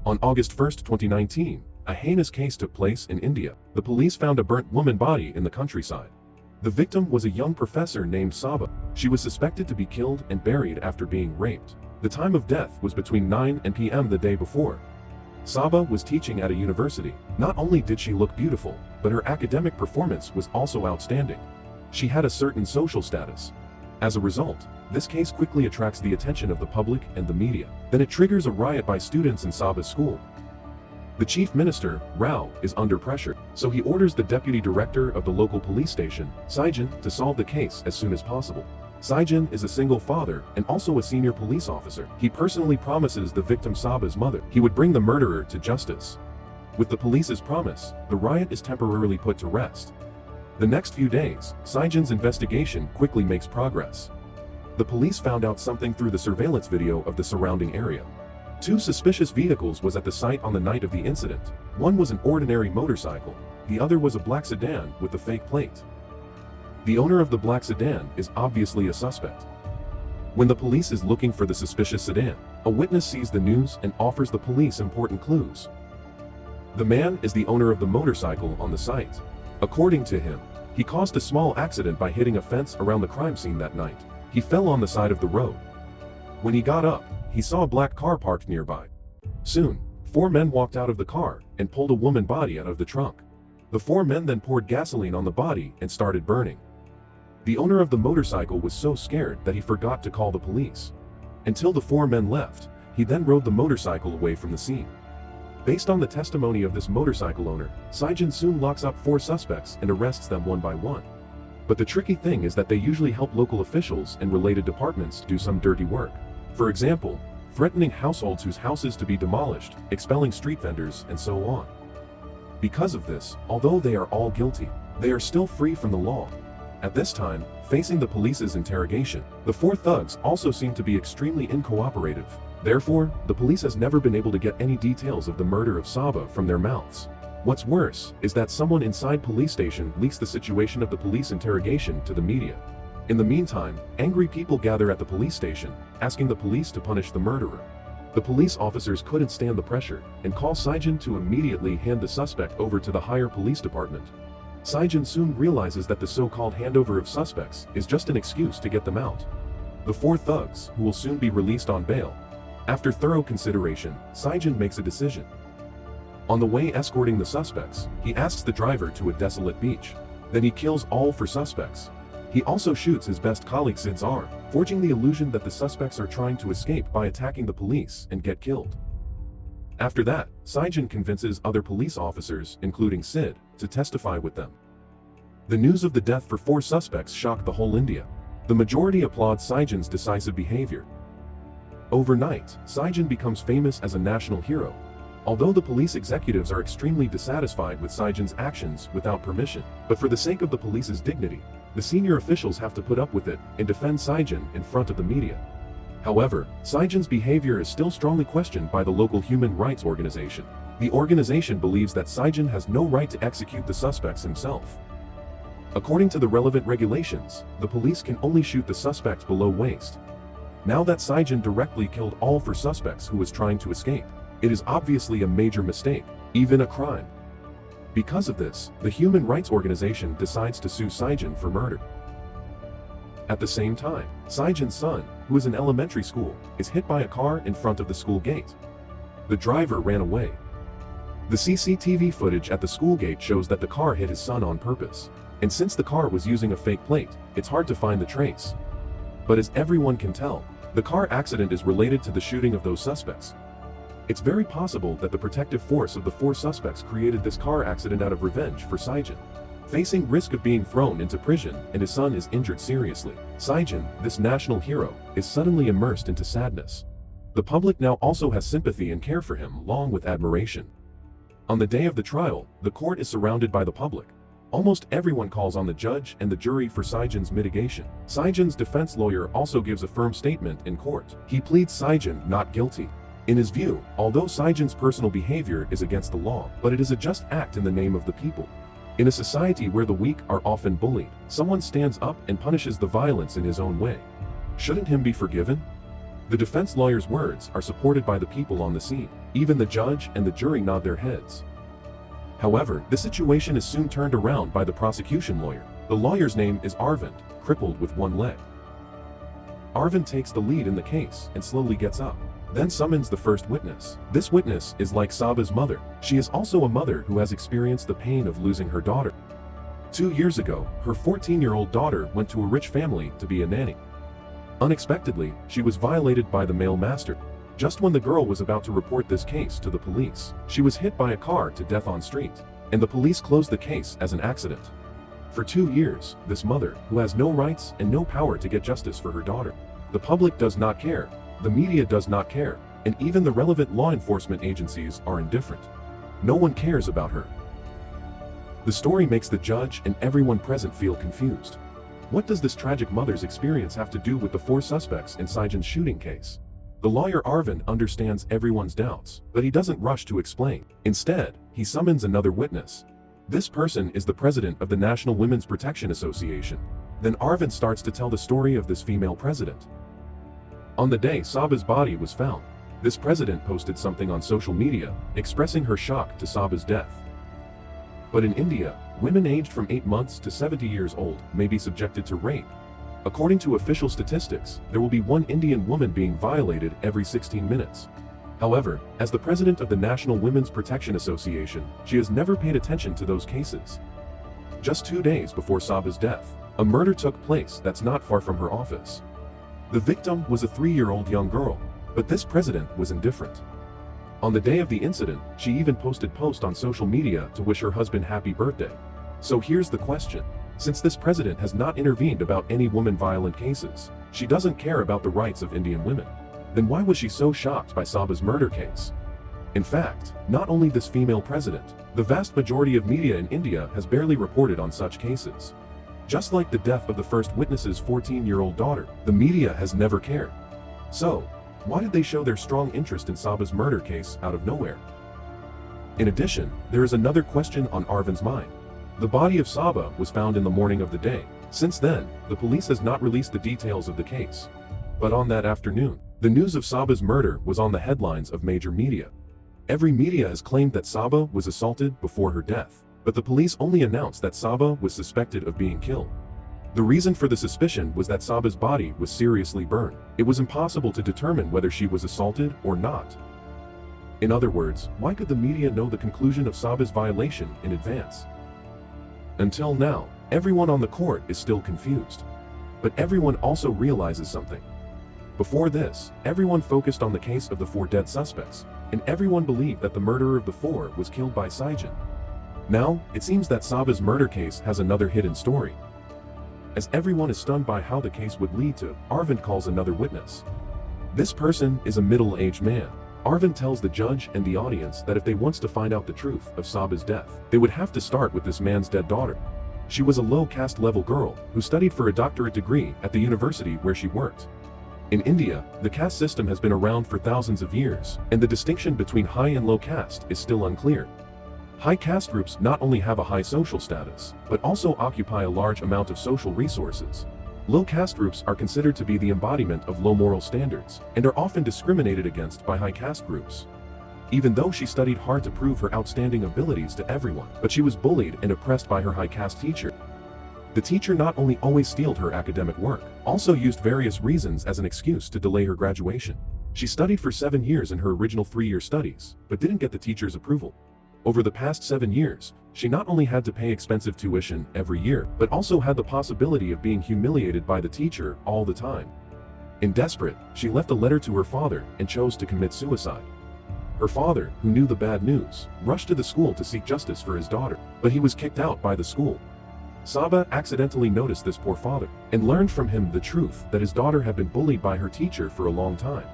On August 1, 2019, a heinous case took place in India. The police found a burnt woman body in the countryside. The victim was a young professor named Sabah. She was suspected to be killed and buried after being raped. The time of death was between 9 p.m. the day before. Sabah was teaching at a university. Not only did she look beautiful, but her academic performance was also outstanding. She had a certain social status. As a result, this case quickly attracts the attention of the public and the media. Then it triggers a riot by students in Sabah's school. The chief minister, Rao, is under pressure, so he orders the deputy director of the local police station, Sajjan, to solve the case as soon as possible. Sajjan is a single father and also a senior police officer. He personally promises the victim Sabah's mother he would bring the murderer to justice. With the police's promise, the riot is temporarily put to rest. The next few days, Sajjan's investigation quickly makes progress. The police found out something through the surveillance video of the surrounding area. 2 suspicious vehicles was at the site on the night of the incident. One was an ordinary motorcycle, the other was a black sedan with a fake plate. The owner of the black sedan is obviously a suspect. When the police is looking for the suspicious sedan, a witness sees the news and offers the police important clues. The man is the owner of the motorcycle on the site. According to him, he caused a small accident by hitting a fence around the crime scene that night. He fell on the side of the road. When he got up, he saw a black car parked nearby. Soon, 4 men walked out of the car and pulled a woman body out of the trunk. The 4 men then poured gasoline on the body and started burning. The owner of the motorcycle was so scared that he forgot to call the police. Until the 4 men left, he then rode the motorcycle away from the scene. Based on the testimony of this motorcycle owner, Sajjan soon locks up 4 suspects and arrests them one by one. But the tricky thing is that they usually help local officials and related departments do some dirty work. For example, threatening households whose houses to be demolished, expelling street vendors, and so on. Because of this, although they are all guilty, they are still free from the law. At this time, facing the police's interrogation, the 4 thugs also seem to be extremely uncooperative. Therefore, the police has never been able to get any details of the murder of Sabah from their mouths. What's worse is that someone inside police station leaks the situation of the police interrogation to the media. In the meantime, angry people gather at the police station, asking the police to punish the murderer. The police officers couldn't stand the pressure, and call Sajjan to immediately hand the suspect over to the higher police department. Sajjan soon realizes that the so-called handover of suspects is just an excuse to get them out. The 4 thugs, who will soon be released on bail. After thorough consideration, Sajjan makes a decision. On the way escorting the suspects, he asks the driver to a desolate beach. Then he kills all 4 suspects. He also shoots his best colleague Sid's arm, forging the illusion that the suspects are trying to escape by attacking the police and get killed. After that, Sajjan convinces other police officers, including Sid, to testify with them. The news of the death for 4 suspects shocked the whole India. The majority applauds Sajjan's decisive behavior. Overnight, Sajjan becomes famous as a national hero. Although the police executives are extremely dissatisfied with Sajjan's actions without permission, but for the sake of the police's dignity, the senior officials have to put up with it and defend Sajjan in front of the media. However, Sajjan's behavior is still strongly questioned by the local human rights organization. The organization believes that Sajjan has no right to execute the suspects himself. According to the relevant regulations, the police can only shoot the suspects below waist. Now that Sajjan directly killed all 4 suspects who was trying to escape, it is obviously a major mistake, even a crime. Because of this, the human rights organization decides to sue Sajjan for murder. At the same time, Sajjan's son, who is in elementary school, is hit by a car in front of the school gate. The driver ran away. The CCTV footage at the school gate shows that the car hit his son on purpose. And since the car was using a fake plate, it's hard to find the trace. But as everyone can tell, the car accident is related to the shooting of those suspects. It's very possible that the protective force of the 4 suspects created this car accident out of revenge for Sajjan. Facing risk of being thrown into prison and his son is injured seriously, Sajjan, this national hero, is suddenly immersed into sadness. The public now also has sympathy and care for him along with admiration. On the day of the trial, the court is surrounded by the public. Almost everyone calls on the judge and the jury for Sajjan's mitigation. Sajjan's defense lawyer also gives a firm statement in court. He pleads Sajjan not guilty. In his view, although Sajjan's personal behavior is against the law, but it is a just act in the name of the people. In a society where the weak are often bullied, someone stands up and punishes the violence in his own way. Shouldn't him be forgiven? The defense lawyer's words are supported by the people on the scene. Even the judge and the jury nod their heads. However, the situation is soon turned around by the prosecution lawyer. The lawyer's name is Arvind, crippled with one leg. Arvind takes the lead in the case and slowly gets up, then summons the first witness. This witness is like Sabah's mother. She is also a mother who has experienced the pain of losing her daughter. 2 years ago, her 14-year-old daughter went to a rich family to be a nanny. Unexpectedly, she was violated by the male master. Just when the girl was about to report this case to the police, she was hit by a car to death on street, and the police closed the case as an accident. For 2 years, this mother, who has no rights and no power to get justice for her daughter. The public does not care, the media does not care, and even the relevant law enforcement agencies are indifferent. No one cares about her. The story makes the judge and everyone present feel confused. What does this tragic mother's experience have to do with the 4 suspects in Sajjan's shooting case? The lawyer Arvind understands everyone's doubts, but he doesn't rush to explain. Instead, he summons another witness. This person is the president of the National Women's Protection Association. Then Arvind starts to tell the story of this female president. On the day Sabah's body was found, this president posted something on social media, expressing her shock to Sabah's death. But in India, women aged from 8 months to 70 years old may be subjected to rape. According to official statistics, there will be 1 Indian woman being violated every 16 minutes. However, as the president of the National Women's Protection Association, she has never paid attention to those cases. Just 2 days before Sabah's death, a murder took place that's not far from her office. The victim was a 3-year-old young girl, but this president was indifferent. On the day of the incident, she even posted posts on social media to wish her husband happy birthday. So here's the question. Since this president has not intervened about any woman violent cases, she doesn't care about the rights of Indian women. Then why was she so shocked by Sabah's murder case? In fact, not only this female president, the vast majority of media in India has barely reported on such cases. Just like the death of the first witness's 14-year-old daughter, the media has never cared. So, why did they show their strong interest in Sabah's murder case out of nowhere? In addition, there is another question on Arvind's mind. The body of Sabah was found in the morning of the day. Since then, the police has not released the details of the case. But on that afternoon, the news of Sabah's murder was on the headlines of major media. Every media has claimed that Sabah was assaulted before her death, but the police only announced that Sabah was suspected of being killed. The reason for the suspicion was that Sabah's body was seriously burned. It was impossible to determine whether she was assaulted or not. In other words, why could the media know the conclusion of Sabah's violation in advance? Until now, everyone on the court is still confused. But everyone also realizes something. Before this, everyone focused on the case of the 4 dead suspects, and everyone believed that the murderer of the 4 was killed by Sajjan. Now, it seems that Sabah's murder case has another hidden story. As everyone is stunned by how the case would lead to, Arvind calls another witness. This person is a middle-aged man. Arvind tells the judge and the audience that if they want to find out the truth of Sabah's death, they would have to start with this man's dead daughter. She was a low-caste level girl who studied for a doctorate degree at the university where she worked. In India, the caste system has been around for thousands of years, and the distinction between high and low caste is still unclear. High caste groups not only have a high social status, but also occupy a large amount of social resources. Low caste groups are considered to be the embodiment of low moral standards, and are often discriminated against by high caste groups. Even though she studied hard to prove her outstanding abilities to everyone, but she was bullied and oppressed by her high caste teacher. The teacher not only always stealed her academic work, also used various reasons as an excuse to delay her graduation. She studied for 7 years in her original 3-year studies, but didn't get the teacher's approval. Over the past 7 years, she not only had to pay expensive tuition every year, but also had the possibility of being humiliated by the teacher all the time. In desperate, she left a letter to her father and chose to commit suicide. Her father, who knew the bad news, rushed to the school to seek justice for his daughter, but he was kicked out by the school. Sabah accidentally noticed this poor father, and learned from him the truth that his daughter had been bullied by her teacher for a long time.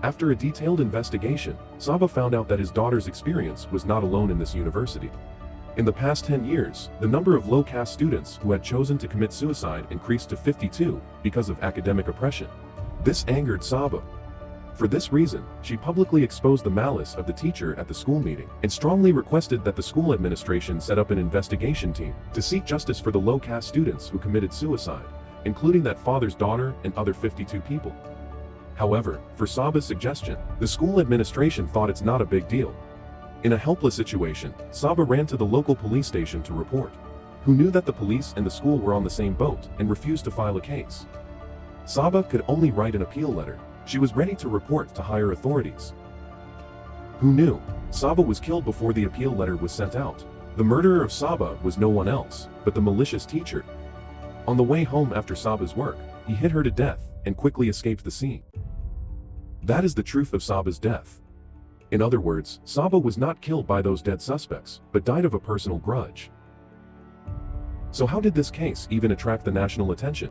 After a detailed investigation, Sabah found out that his daughter's experience was not alone in this university. In the past 10 years, the number of low-caste students who had chosen to commit suicide increased to 52 because of academic oppression. This angered Sabah. For this reason, she publicly exposed the malice of the teacher at the school meeting, and strongly requested that the school administration set up an investigation team to seek justice for the low-caste students who committed suicide, including that father's daughter and other 52 people. However, for Sabah's suggestion, the school administration thought it's not a big deal. In a helpless situation, Sabah ran to the local police station to report. Who knew that the police and the school were on the same boat and refused to file a case? Sabah could only write an appeal letter. She was ready to report to higher authorities. Who knew? Sabah was killed before the appeal letter was sent out. The murderer of Sabah was no one else, but the malicious teacher. On the way home after Sabah's work, he hit her to death and quickly escaped the scene. That is the truth of Sabah's death. In other words, Sabah was not killed by those dead suspects, but died of a personal grudge. So how did this case even attract the national attention?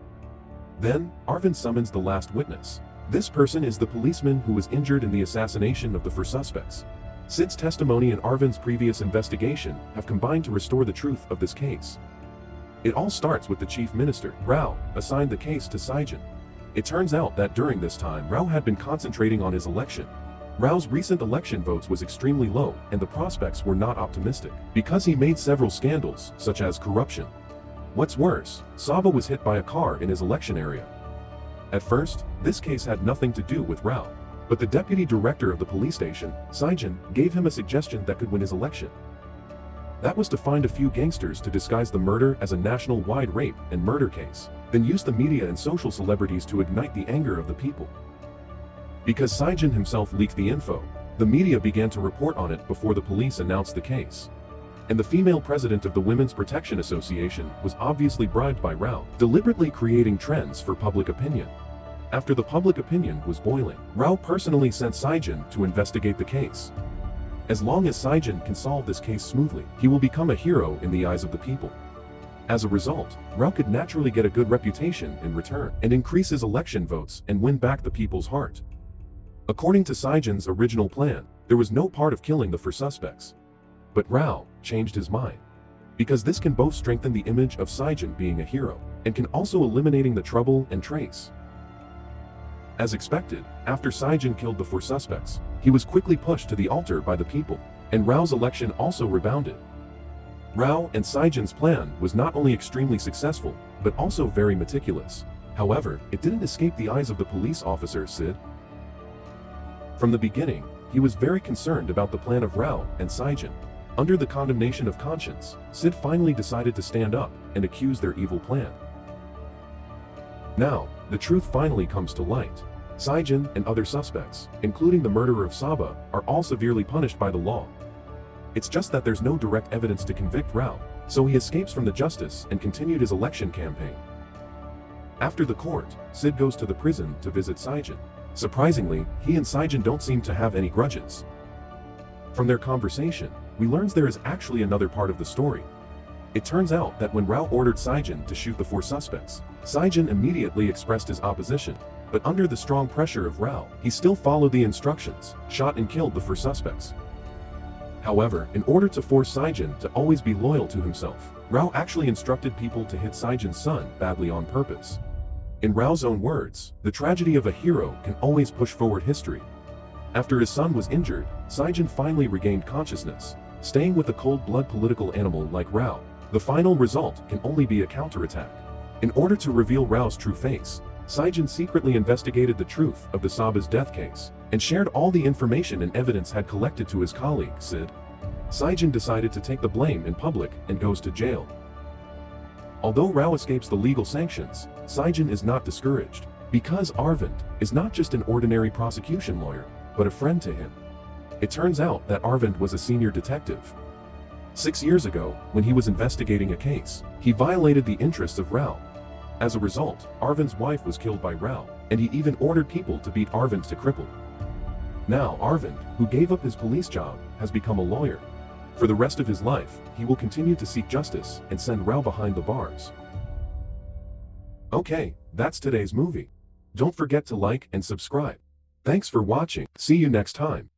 Then, Arvind summons the last witness. This person is the policeman who was injured in the assassination of the four suspects. Sid's testimony and Arvind's previous investigation have combined to restore the truth of this case. It all starts with the chief minister, Rao, assigned the case to Sajjan. It turns out that during this time Rao had been concentrating on his election. Rao's recent election votes was extremely low, and the prospects were not optimistic, because he made several scandals, such as corruption. What's worse, Sabah was hit by a car in his election area. At first, this case had nothing to do with Rao, but the deputy director of the police station, Sajjan, gave him a suggestion that could win his election. That was to find a few gangsters to disguise the murder as a national-wide rape and murder case, then use the media and social celebrities to ignite the anger of the people. Because Sajjan himself leaked the info, the media began to report on it before the police announced the case. And the female president of the Women's Protection Association was obviously bribed by Rao, deliberately creating trends for public opinion. After the public opinion was boiling, Rao personally sent Sajjan to investigate the case. As long as Sajjan can solve this case smoothly, he will become a hero in the eyes of the people. As a result, Rao could naturally get a good reputation in return, and increase his election votes and win back the people's heart. According to Sajjan's original plan, there was no part of killing the four suspects. But Rao changed his mind. Because this can both strengthen the image of Sajjan being a hero, and can also eliminating the trouble and trace. As expected, after Sajjan killed the four suspects, he was quickly pushed to the altar by the people, and Rao's election also rebounded. Rao and Sajjan's plan was not only extremely successful, but also very meticulous. However, it didn't escape the eyes of the police officer Sid. From the beginning, he was very concerned about the plan of Rao and Sajjan. Under the condemnation of conscience, Sid finally decided to stand up and accuse their evil plan. Now, the truth finally comes to light. Sajjan and other suspects, including the murderer of Sabah, are all severely punished by the law. It's just that there's no direct evidence to convict Rao, so he escapes from the justice and continued his election campaign. After the court, Sid goes to the prison to visit Sajjan. Surprisingly, he and Sajjan don't seem to have any grudges. From their conversation, we learn there is actually another part of the story. It turns out that when Rao ordered Sajjan to shoot the four suspects, Sajjan immediately expressed his opposition, but under the strong pressure of Rao, he still followed the instructions, shot and killed the four suspects. However, in order to force Sajjan to always be loyal to himself, Rao actually instructed people to hit Sajjan's son badly on purpose. In Rao's own words, the tragedy of a hero can always push forward history. After his son was injured, Sajjan finally regained consciousness. Staying with a cold-blooded political animal like Rao, the final result can only be a counterattack. In order to reveal Rao's true face, Sajjan secretly investigated the truth of the Sabah's death case, and shared all the information and evidence had collected to his colleague, Sid. Sajjan decided to take the blame in public and goes to jail. Although Rao escapes the legal sanctions, Sajjan is not discouraged, because Arvind is not just an ordinary prosecution lawyer, but a friend to him. It turns out that Arvind was a senior detective. 6 years ago, when he was investigating a case, he violated the interests of Rao. As a result, Arvind's wife was killed by Rao, and he even ordered people to beat Arvind to cripple. Now Arvind, who gave up his police job, has become a lawyer. For the rest of his life, he will continue to seek justice and send Rao behind the bars. Okay, that's today's movie. Don't forget to like and subscribe. Thanks for watching. See you next time.